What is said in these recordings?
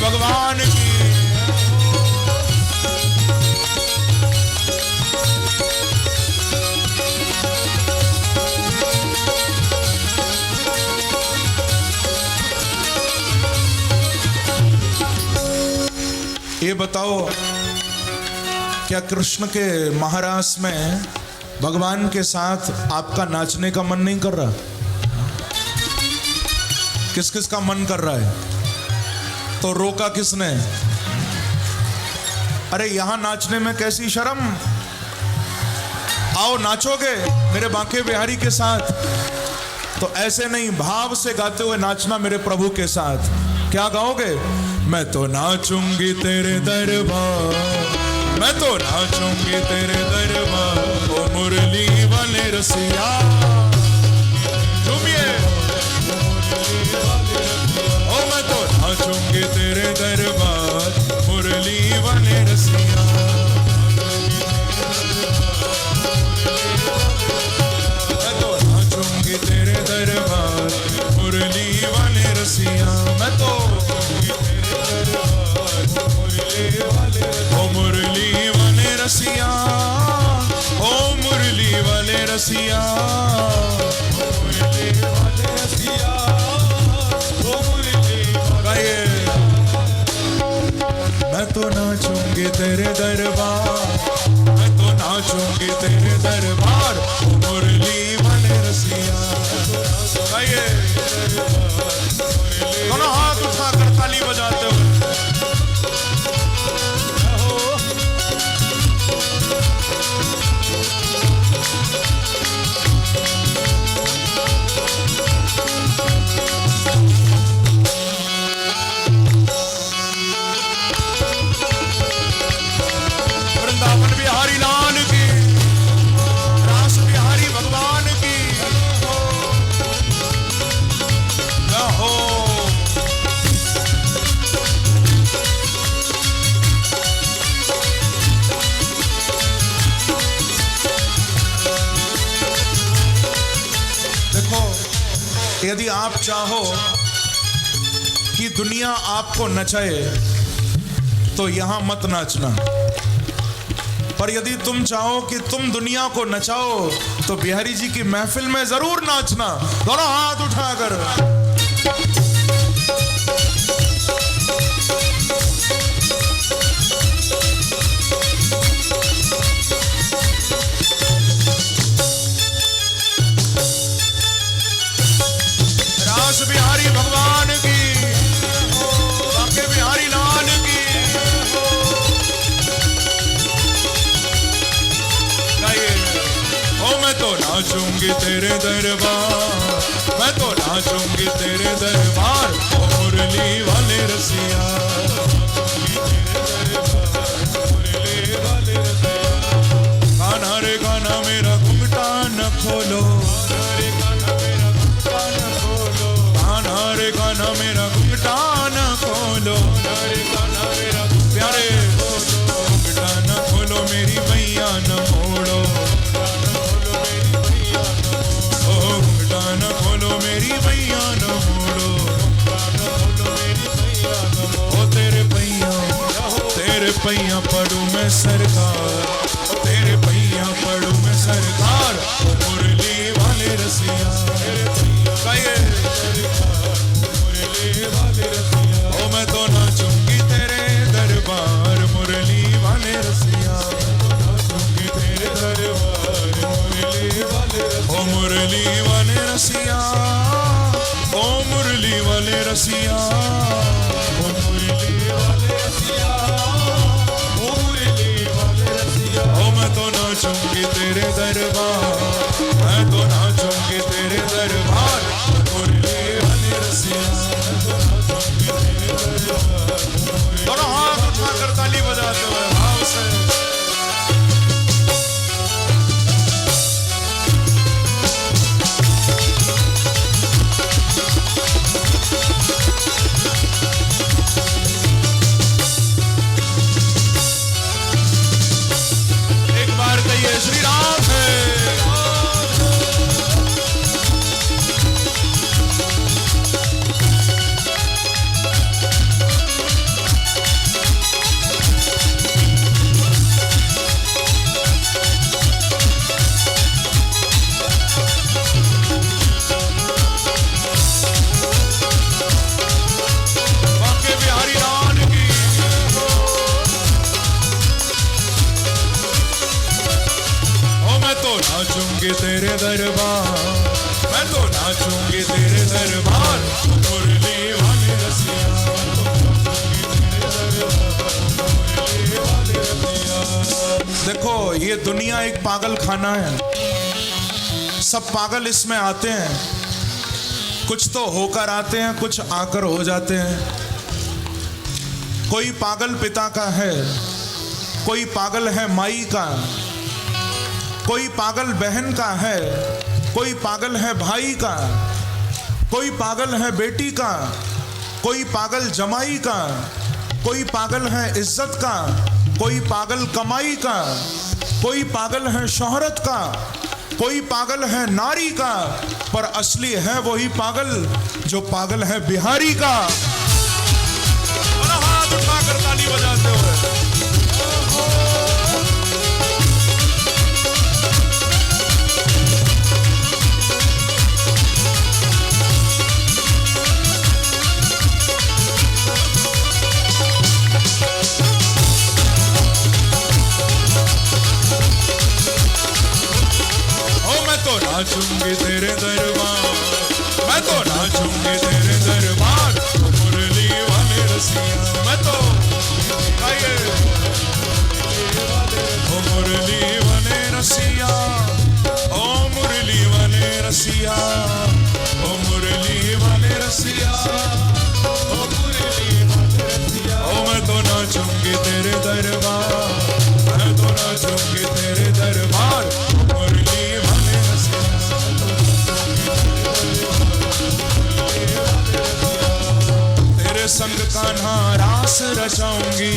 भगवान की। ये बताओ, क्या कृष्ण के महारास में भगवान के साथ आपका नाचने का मन नहीं कर रहा? किस किस का मन कर रहा है? तो रोका किसने? अरे यहां नाचने में कैसी शर्म। आओ नाचोगे मेरे बांके बिहारी के साथ, तो ऐसे नहीं, भाव से गाते हुए नाचना मेरे प्रभु के साथ। क्या गाओगे? मैं तो नाचूंगी तेरे दरबार, मैं तो नाचूंगी तेरे दरबार, ओ मुरली वाले रसिया। झूमिए। ओ मैं तो नाचूंगी तेरे दरबार, मुरली वाले रसिया। मैं तो नाचूंगी तेरे दरबार, मुरली वाले रसिया। मैं तो ओ मुरली वाले रसिया, ओ मुरली वाले रसिया, मुरली वाले रसिया, ओ मुरली वाले। मैं तो नाचूंगी तेरे दरबार, मैं तो नाचूंगी तेरे दरबार, ओ मुरली वाले रसिया। दोनों हाथ उठाकर ताली बजाते हुए वृंदावन बिहारी लाल की, रास बिहारी भगवान की हो। देखो, यदि आप चाहो कि दुनिया आपको नचाए तो यहां मत नाचना, पर यदि तुम चाहो कि तुम दुनिया को नचाओ तो बिहारी जी की महफिल में जरूर नाचना। दोनों हाथ उठाकर रास बिहारी भगवान की, बांके बिहारी लाल की। ओ मैं तो नाचूंगी तेरे दरबार, मैं तो नाचूंगी तेरे दरबार, ओ मुरली वाले रसिया। गाना रे गाना मेरा घुंघटा न खोलो, गाना रे गाना मेरा घुंघटा न खोलो, प्यारे घुंघटा न खोलो, मेरी मैया न मोड़ो, घुंघटा न खोलो, मेरी मैया न मोड़ो। ओ तेरे पैया पड़ू मैं सरकार, तेरे पैया पड़ू मैं सरकार, ओ मुरली वाले रसिया। ओ मैं तो नाचूंगी तेरे दरबार, मुरली वाले रसिया। तेरे दरबार, मुरली वाले, ओ मुरली वाले रसिया, ओ मुरली वाले रसिया, ओ मुरली वाले रसिया, ओ मुरली वाले रसिया। ओ मैं तो नाचूंगी तेरे दरबार, मैं तो नाचूंगी तेरे दरबार, मुरली वाले रसिया। दोनों हाथ उठाकर ताली बजाते हुए भाव से एक बार कहिए श्री राम है। नाचूंगी तेरे दरबार, मैं तो नाचूंगी तेरे दरबार, मुरली वाले रसिया। देखो ये दुनिया एक पागल खाना है, सब पागल इसमें आते हैं, कुछ तो होकर आते हैं, कुछ आकर हो जाते हैं। कोई पागल पिता का है, कोई पागल है माई का, कोई पागल बहन का है, कोई पागल है भाई का, कोई पागल है बेटी का, कोई पागल जमाई का, कोई पागल है इज्जत का, कोई पागल कमाई का, कोई पागल है शोहरत का, कोई पागल है नारी का, पर असली है वही पागल जो पागल है बिहारी का। हाथ उठाकर ताली बजाते हुए नाचूंगी तेरे दरबार, मैं तो नाचूंगी तेरे दरबार, मुरली वाले रसिया। मैं तो गाइए ओ मुरली वाले रसिया, ओ मुरली वाले रसिया, ओ मुरली वाले रसिया, ओ मुरली वाले रसिया। ओ मैं तो नाचूंगी तेरे दरबार, मैं तो नाचूंगी तेरे दरबार, मुरली वाले रसिया। तेरे संग कान्हा रास रचाऊंगी,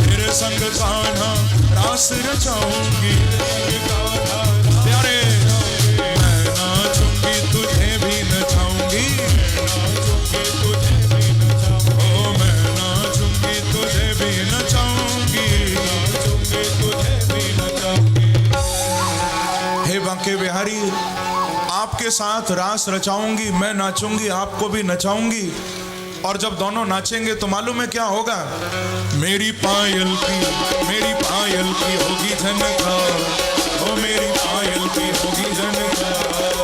तेरे संग कान्हा रास रचाऊंगी। प्यारे मैं नाचूंगी तुझे भी नचाऊंगी, ओ मैं नाचूंगी तुझे भी नचाऊंगी। हे बांके बिहारी, आपके साथ रास रचाऊंगी, मैं नाचूंगी, आपको भी नचाऊंगी। और जब दोनों नाचेंगे तो मालूम है क्या होगा? मेरी पायल की होगी झनकार, ओ मेरी पायल की होगी झनकार,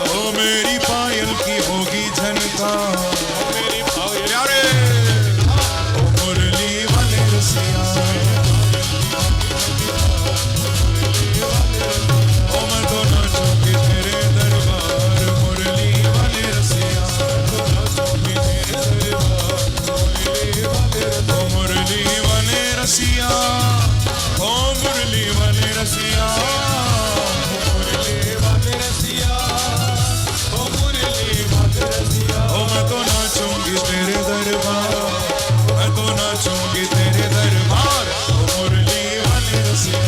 ओ मेरी पायल की होगी झनकार। मेरी पायल प्यारे ओ मुरली वाले रसिया, ओ मैं तो नाचूंगी तेरे दरबार, मुरली वाले रसिया। ओ मुरली वाले रसिया, ओ मुरली वाले रसिया, मुरली वाले रसिया, ओ मुरली वाले रसिया। ओ मैं तो नाचूंगी तेरे दरबार, मैं तो नाचूंगी तेरे दरबार, ओ मुरली वाले रसिया।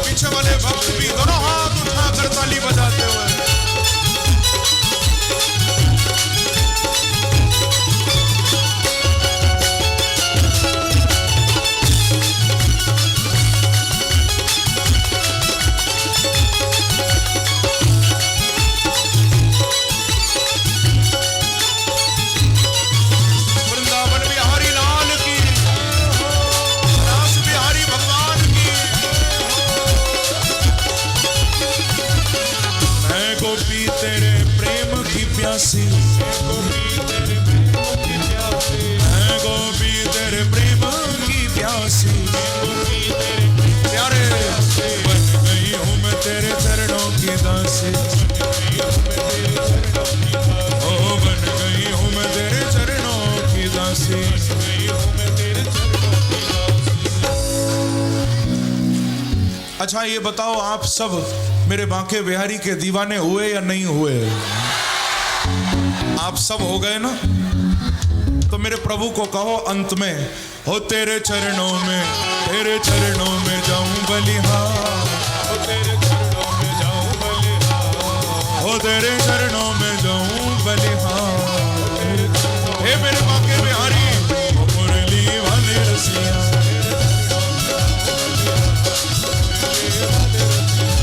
पीछे वाले भक्त भी दोनों हाथ उठाकर ताली बजाते हुए वृंदावन बिहारी लाल की, रास बिहारी भगवान की। मैं गोपी तेरे प्रेम की प्यासी, मैं गोपी तेरे प्रेम की प्यासी। प्यारे बन गई हूँ मैं तेरे चरणों की दासी, ओ बन गई हूँ मैं तेरे चरणों की दासी। अच्छा ये बताओ, आप सब मेरे बांके बिहारी के दीवाने हुए या नहीं हुए? आप सब हो गए ना? तो मेरे प्रभु को कहो अंत में, हो तेरे चरणों में जाऊं बलिहार, हो तेरे चरणों में जाऊं बलिहार, हो तेरे चरणों में जाऊं बलिहार। हे मेरे बांके बिहारी, ओ मुरली वाले रसिया,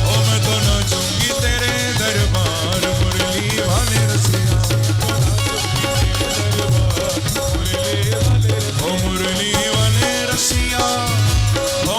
ओ मैं तो नाचूंगी तेरे दरबार, मुरली वाले रसिया। ओ मुरली वाले रसिया, ओ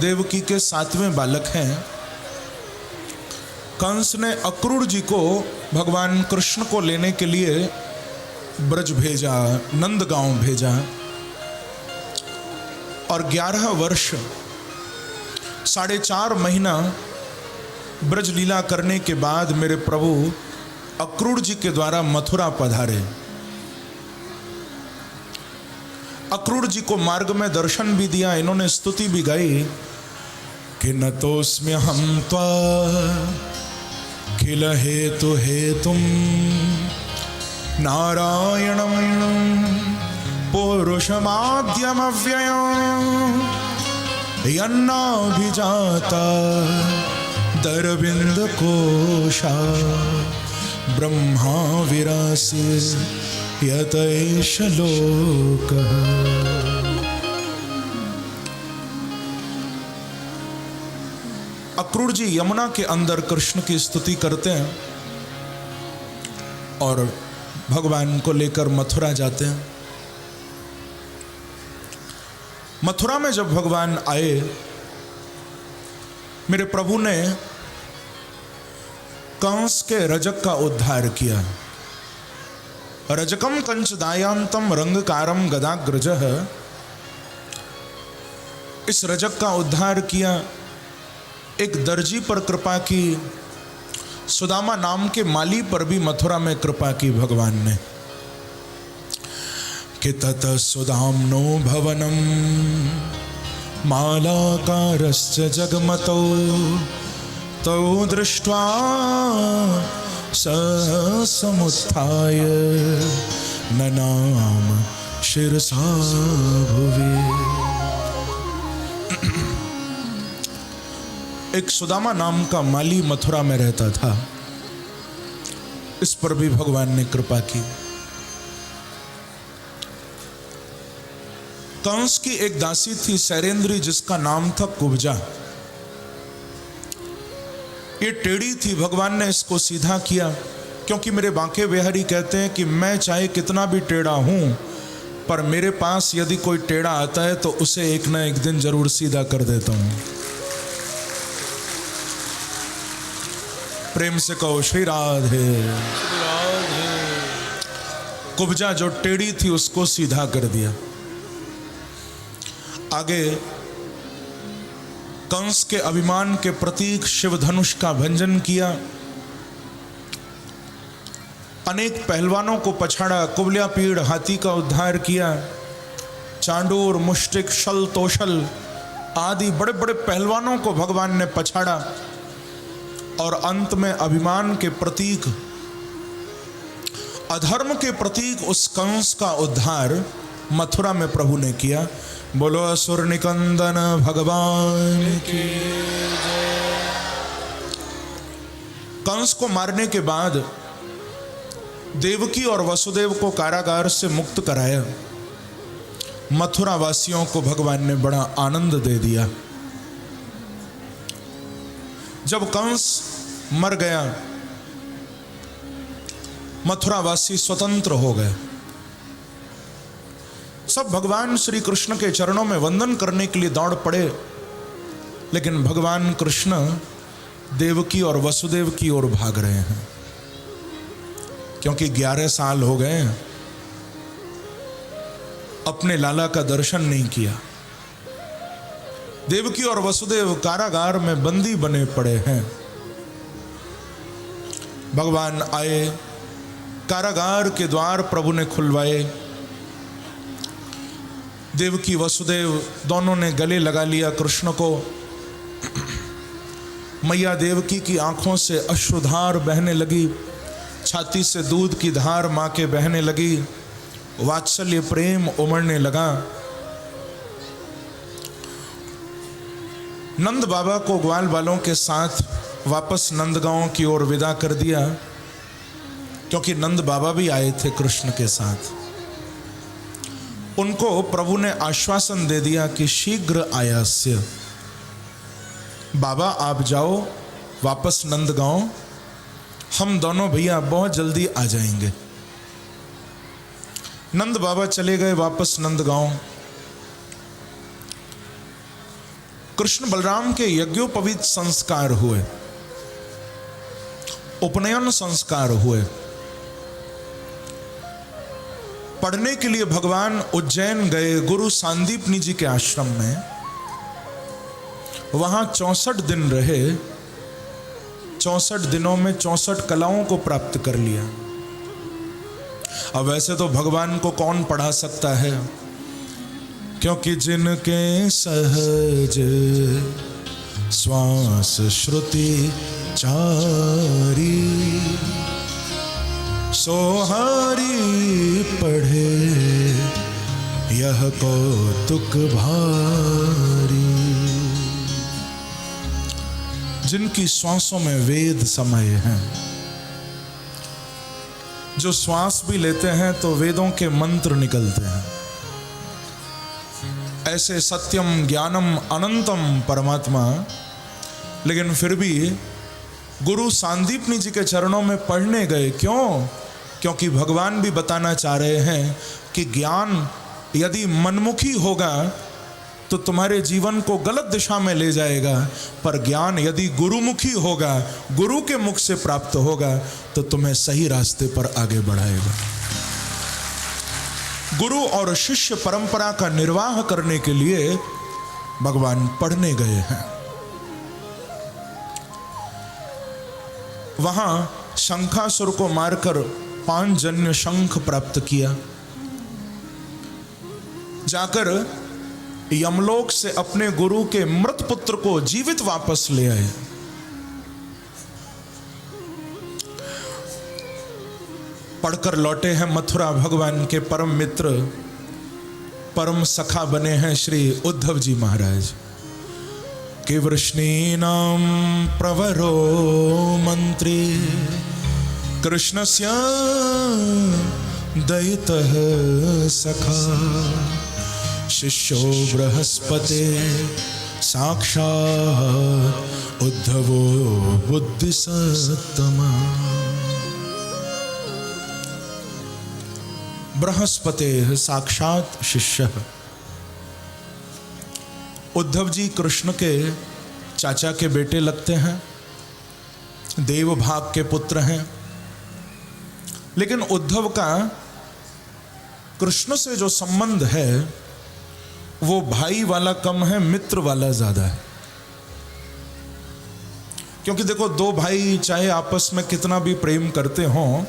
देवकी के 7वें बालक हैं। कंस ने अक्रूर जी को भगवान कृष्ण को लेने के लिए ब्रज भेजा, नंदगांव भेजा, और 11 वर्ष 4.5 महीना ब्रज लीला करने के बाद मेरे प्रभु अक्रूर जी के द्वारा मथुरा पधारे। अक्रूर जी को मार्ग में दर्शन भी दिया, इन्होंने स्तुति भी गाई कि न तोस्म्यहं त्वा किल हेतु हेतुम नारायणं पुरुषमाद्यमव्ययम् यन्नाभिजाता दरविंद कोशा ब्रह्मा विरासी यतैष लोकः। अक्रूर जी यमुना के अंदर कृष्ण की स्तुति करते हैं और भगवान को लेकर मथुरा जाते हैं। मथुरा में जब भगवान आए, मेरे प्रभु ने कंस के रजक का उद्धार किया। रजकम कंच दायांतम रंगकारम गदाग्रजः, इस रजक का उद्धार किया। एक दर्जी पर कृपा की, सुदामा नाम के माली पर भी मथुरा में कृपा की भगवान ने। कि तत सुदाम्नो भवनम मालाकारश्च जगमतो तौ दृष्ट्वा समुत्थाय ननाम शिरसा भुवि। एक सुदामा नाम का माली मथुरा में रहता था, इस पर भी भगवान ने कृपा की। कंस की एक दासी थी शैरेंद्री, जिसका नाम था कुब्जा। ये टेढ़ी थी, भगवान ने इसको सीधा किया, क्योंकि मेरे बांके बिहारी कहते हैं कि मैं चाहे कितना भी टेढ़ा हूं, पर मेरे पास यदि कोई टेढ़ा आता है तो उसे एक ना एक दिन जरूर सीधा कर देता हूं। प्रेम से कहो श्री राधे। कुब्जा जो टेढ़ी थी उसको सीधा कर दिया। आगे कंस के अभिमान के प्रतीक शिव धनुष का भंजन किया, अनेक पहलवानों को पछाड़ा, कुबल्या पीड़ हाथी का उद्धार किया, चांडूर मुष्टिक शल तोशल आदि बड़े बड़े पहलवानों को भगवान ने पछाड़ा, और अंत में अभिमान के प्रतीक, अधर्म के प्रतीक उस कंस का उद्धार मथुरा में प्रभु ने किया। बोलो असुर निकंदन भगवान की जय। कंस को मारने के बाद देवकी और वसुदेव को कारागार से मुक्त कराया। मथुरा वासियों को भगवान ने बड़ा आनंद दे दिया। जब कंस मर गया, मथुरा वासी स्वतंत्र हो गए। सब भगवान श्री कृष्ण के चरणों में वंदन करने के लिए दौड़ पड़े, लेकिन भगवान कृष्ण देवकी और वसुदेव की ओर भाग रहे हैं, क्योंकि 11 साल हो गए अपने लाला का दर्शन नहीं किया। देवकी और वसुदेव कारागार में बंदी बने पड़े हैं। भगवान आए, कारागार के द्वार प्रभु ने खुलवाए। देवकी वसुदेव दोनों ने गले लगा लिया कृष्ण को। मैया देवकी की आंखों से अश्रुधार बहने लगी, छाती से दूध की धार मां के बहने लगी, वात्सल्य प्रेम उमड़ने लगा। नंद बाबा को ग्वाल वालों के साथ वापस नंदगांव की ओर विदा कर दिया, क्योंकि नंद बाबा भी आए थे कृष्ण के साथ। उनको प्रभु ने आश्वासन दे दिया कि शीघ्र आयास्य, बाबा आप जाओ वापस नंदगांव, हम दोनों भैया बहुत जल्दी आ जाएंगे। नंद बाबा चले गए वापस नंदगांव। कृष्ण बलराम के यज्ञोपवीत संस्कार हुए, उपनयन संस्कार हुए। पढ़ने के लिए भगवान उज्जैन गए गुरु सांदीपनी जी के आश्रम में। वहां 64 दिन रहे। 64 दिनों में 64 कलाओं को प्राप्त कर लिया। अब वैसे तो भगवान को कौन पढ़ा सकता है, क्योंकि जिनके सहज श्वास श्रुति चारी, सोहारी पढ़े यह कौतुक भारी। जिनकी श्वासों में वेद समाये हैं, जो श्वास भी लेते हैं तो वेदों के मंत्र निकलते हैं। ऐसे सत्यम ज्ञानम अनंतम परमात्मा। लेकिन फिर भी गुरु सांदीपनी जी के चरणों में पढ़ने गए। क्यों? क्योंकि भगवान भी बताना चाह रहे हैं कि ज्ञान यदि मनमुखी होगा तो तुम्हारे जीवन को गलत दिशा में ले जाएगा, पर ज्ञान यदि गुरुमुखी होगा, गुरु के मुख से प्राप्त होगा, तो तुम्हें सही रास्ते पर आगे बढ़ाएगा। गुरु और शिष्य परंपरा का निर्वाह करने के लिए भगवान पढ़ने गए हैं। वहां शंखासुर को मारकर पांचजन्य शंख प्राप्त किया। जाकर यमलोक से अपने गुरु के मृत पुत्र को जीवित वापस ले आए। पढ़कर लौटे हैं मथुरा। भगवान के परम मित्र, परम सखा बने हैं श्री उद्धव जी महाराज। कि वृष्णीनां प्रवरो मंत्री कृष्णस्य दयितः सखा, शिष्यो बृहस्पते साक्षात् उद्धवो बुद्धिसत्तमा। बृहस्पते साक्षात शिष्य। उद्धव जी कृष्ण के चाचा के बेटे लगते हैं, देव भाग के पुत्र हैं। लेकिन उद्धव का कृष्ण से जो संबंध है वो भाई वाला कम है, मित्र वाला ज्यादा है। क्योंकि देखो, दो भाई चाहे आपस में कितना भी प्रेम करते हों,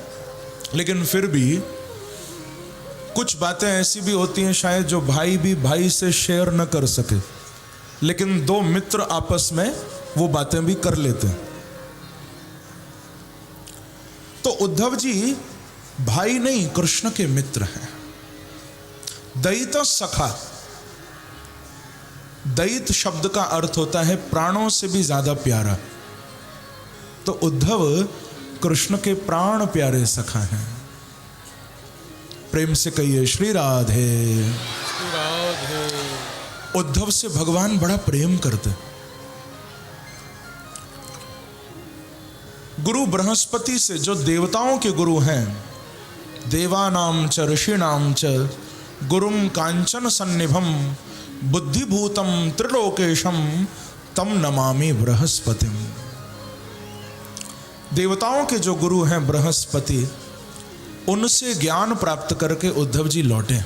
लेकिन फिर भी कुछ बातें ऐसी भी होती हैं शायद जो भाई भी भाई से शेयर न कर सके, लेकिन दो मित्र आपस में वो बातें भी कर लेते हैं। तो उद्धव जी भाई नहीं, कृष्ण के मित्र हैं। दयित सखा। दयित शब्द का अर्थ होता है प्राणों से भी ज्यादा प्यारा। तो उद्धव कृष्ण के प्राण प्यारे सखा हैं। प्रेम से कहिए श्री राधे। श्री राधे। उद्धव से भगवान बड़ा प्रेम करते। गुरु बृहस्पति से, जो देवताओं के गुरु हैं, देवानाम च ऋषिणाम च गुरुम कांचन सन्निभम बुद्धिभूतम त्रिलोकेशम तम नमामि बृहस्पतिम। देवताओं के जो गुरु हैं बृहस्पति, उनसे ज्ञान प्राप्त करके उद्धव जी लौटे।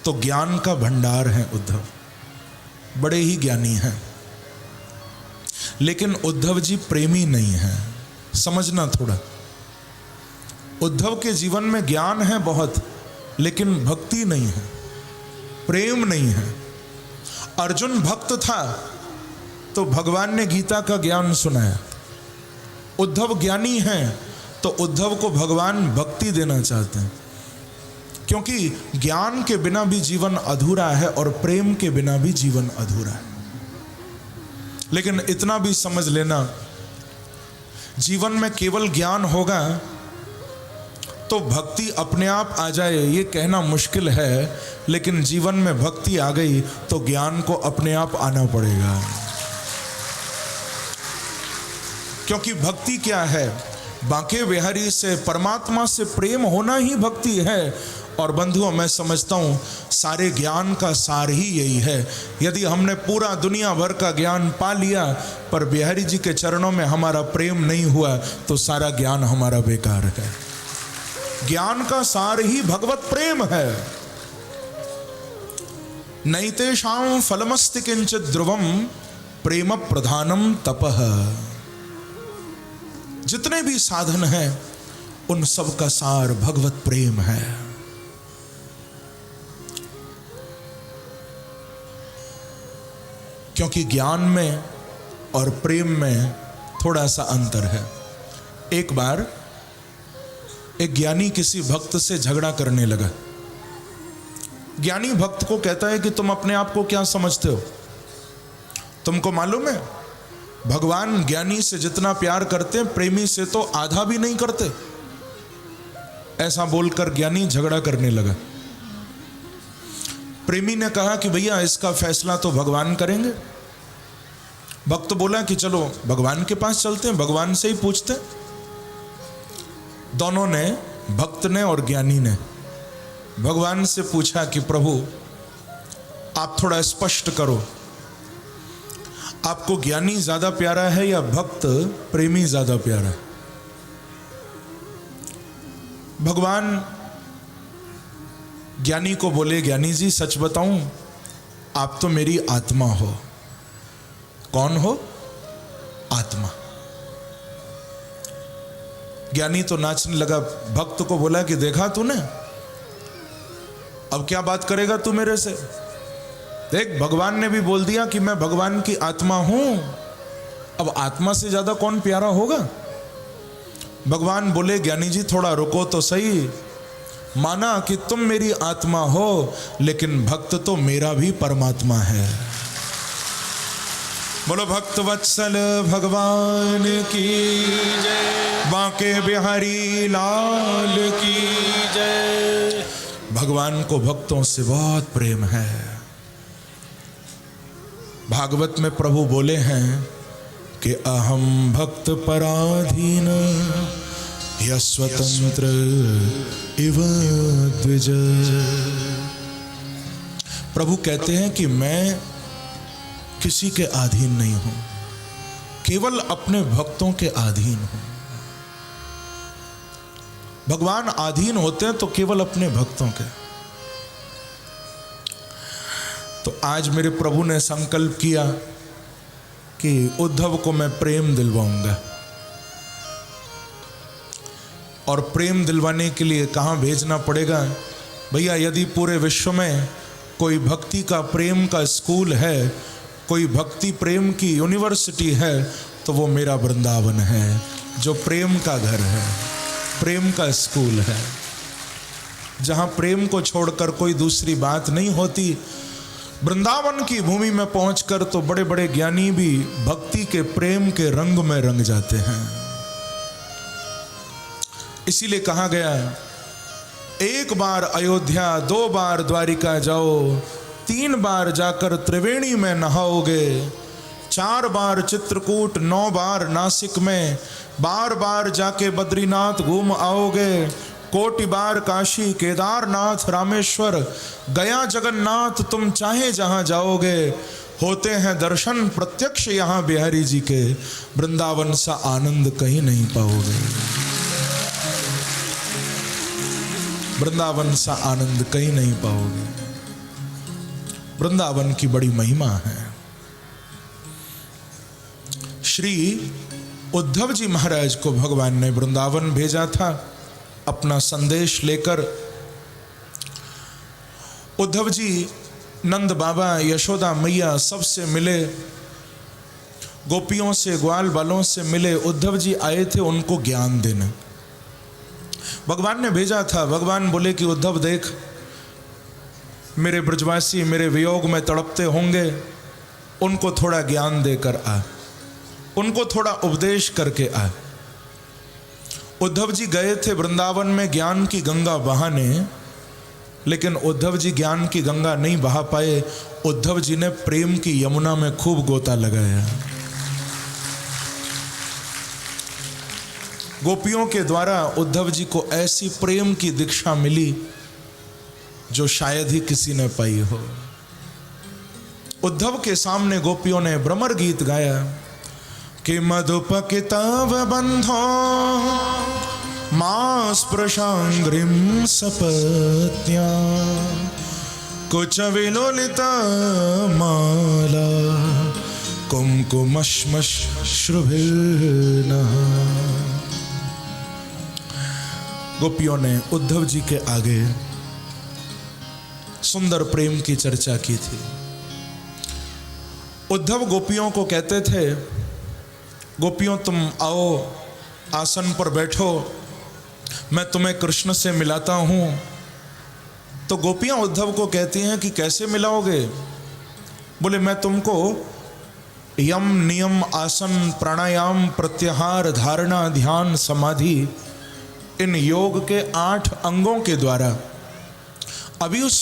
तो ज्ञान का भंडार है उद्धव, बड़े ही ज्ञानी हैं। लेकिन उद्धव जी प्रेमी नहीं हैं, समझना थोड़ा। उद्धव के जीवन में ज्ञान है बहुत, लेकिन भक्ति नहीं है, प्रेम नहीं है। अर्जुन भक्त था तो भगवान ने गीता का ज्ञान सुनाया। उद्धव ज्ञानी हैं तो उद्धव को भगवान भक्ति देना चाहते हैं, क्योंकि ज्ञान के बिना भी जीवन अधूरा है और प्रेम के बिना भी जीवन अधूरा है। लेकिन इतना भी समझ लेना, जीवन में केवल ज्ञान होगा तो भक्ति अपने आप आ जाए ये कहना मुश्किल है, लेकिन जीवन में भक्ति आ गई तो ज्ञान को अपने आप आना पड़ेगा। क्योंकि भक्ति क्या है? बांके बिहारी से, परमात्मा से प्रेम होना ही भक्ति है। और बंधुओं, मैं समझता हूँ सारे ज्ञान का सार ही यही है। यदि हमने पूरा दुनिया भर का ज्ञान पा लिया पर बिहारी जी के चरणों में हमारा प्रेम नहीं हुआ तो सारा ज्ञान हमारा बेकार है। ज्ञान का सार ही भगवत प्रेम है। नैतेषां फलमस्ति किंचित ध्रुवम प्रेम प्रधानम तपः। जितने भी साधन हैं उन सब का सार भगवत प्रेम है। क्योंकि ज्ञान में और प्रेम में थोड़ा सा अंतर है। एक बार एक ज्ञानी किसी भक्त से झगड़ा करने लगा। ज्ञानी भक्त को कहता है कि तुम अपने आप को क्या समझते हो? तुमको मालूम है भगवान ज्ञानी से जितना प्यार करते हैं प्रेमी से तो आधा भी नहीं करते। ऐसा बोलकर ज्ञानी झगड़ा करने लगा। प्रेमी ने कहा कि भैया इसका फैसला तो भगवान करेंगे। भक्त बोला कि चलो भगवान के पास चलते हैं, भगवान से ही पूछते हैं। दोनों ने, भक्त ने और ज्ञानी ने, भगवान से पूछा कि प्रभु आप थोड़ा स्पष्ट करो, आपको ज्ञानी ज्यादा प्यारा है या भक्त प्रेमी ज्यादा प्यारा है? भगवान ज्ञानी को बोले, ज्ञानी जी सच बताऊं, आप तो मेरी आत्मा हो। कौन हो? आत्मा। ज्ञानी तो नाचने लगा। भक्त को बोला कि देखा तूने, अब क्या बात करेगा तू मेरे से? देख भगवान ने भी बोल दिया कि मैं भगवान की आत्मा हूं, अब आत्मा से ज्यादा कौन प्यारा होगा? भगवान बोले, ज्ञानी जी थोड़ा रुको तो सही। माना कि तुम मेरी आत्मा हो लेकिन भक्त तो मेरा भी परमात्मा है। बोलो भक्त वत्सल भगवान की जय, बांके बिहारी लाल की जय। भगवान को भक्तों से बहुत प्रेम है। भागवत में प्रभु बोले हैं कि अहम भक्त पराधीन स्वतंत्र इव द्विज। प्रभु कहते हैं कि मैं किसी के अधीन नहीं हूं, केवल अपने भक्तों के अधीन हूं। भगवान अधीन होते हैं तो केवल अपने भक्तों के। तो आज मेरे प्रभु ने संकल्प किया कि उद्धव को मैं प्रेम दिलवाऊंगा। और प्रेम दिलवाने के लिए कहां भेजना पड़ेगा? भैया यदि पूरे विश्व में कोई भक्ति का प्रेम का स्कूल है, कोई भक्ति प्रेम की यूनिवर्सिटी है तो वो मेरा वृंदावन है, जो प्रेम का घर है, प्रेम का स्कूल है, जहां प्रेम को छोड़कर कोई दूसरी बात नहीं होती। वृंदावन की भूमि में पहुंचकर तो बड़े बड़े ज्ञानी भी भक्ति के प्रेम के रंग में रंग जाते हैं। इसीलिए कहा गया, एक बार अयोध्या, 2 बार द्वारिका जाओ, 3 बार जाकर त्रिवेणी में नहाओगे, 4 बार चित्रकूट, 9 बार नासिक में, बार बार जाके बद्रीनाथ घूम आओगे, कोटि बार काशी, केदारनाथ, रामेश्वर, गया, जगन्नाथ, तुम चाहे जहां जाओगे होते हैं दर्शन प्रत्यक्ष यहां बिहारी जी के। वृंदावन सा आनंद कहीं नहीं पाओगे, वृंदावन सा आनंद कहीं नहीं पाओगे। वृंदावन की बड़ी महिमा है। श्री उद्धव जी महाराज को भगवान ने वृंदावन भेजा था अपना संदेश लेकर। उद्धव जी नंद बाबा, यशोदा मैया सबसे मिले, गोपियों से, ग्वाल बालों से मिले। उद्धव जी आए थे उनको ज्ञान देने, भगवान ने भेजा था। भगवान बोले कि उद्धव देख, मेरे ब्रजवासी मेरे वियोग में तड़पते होंगे, उनको थोड़ा ज्ञान देकर आ, उनको थोड़ा उपदेश करके आ। उद्धव जी गए थे वृंदावन में ज्ञान की गंगा बहाने, लेकिन उद्धव जी ज्ञान की गंगा नहीं बहा पाए। उद्धव जी ने प्रेम की यमुना में खूब गोता लगाया। गोपियों के द्वारा उद्धव जी को ऐसी प्रेम की दीक्षा मिली जो शायद ही किसी ने पाई हो। उद्धव के सामने गोपियों ने भ्रमर गीत गाया कि मधुपकितव बंधो मां स्पृशांग्रिम सपत्या कुच विलोलित माला कुमकुमश्मश्रुभिर्नः। गोपियों ने उद्धव जी के आगे सुंदर प्रेम की चर्चा की थी। उद्धव गोपियों को कहते थे, गोपियों तुम आओ आसन पर बैठो, मैं तुम्हें कृष्ण से मिलाता हूं। तो गोपियां उद्धव को कहती हैं कि कैसे मिलाओगे? बोले मैं तुमको यम नियम आसन प्राणायाम प्रत्याहार धारणा ध्यान समाधि इन योग के 8 अंगों के द्वारा अभी उस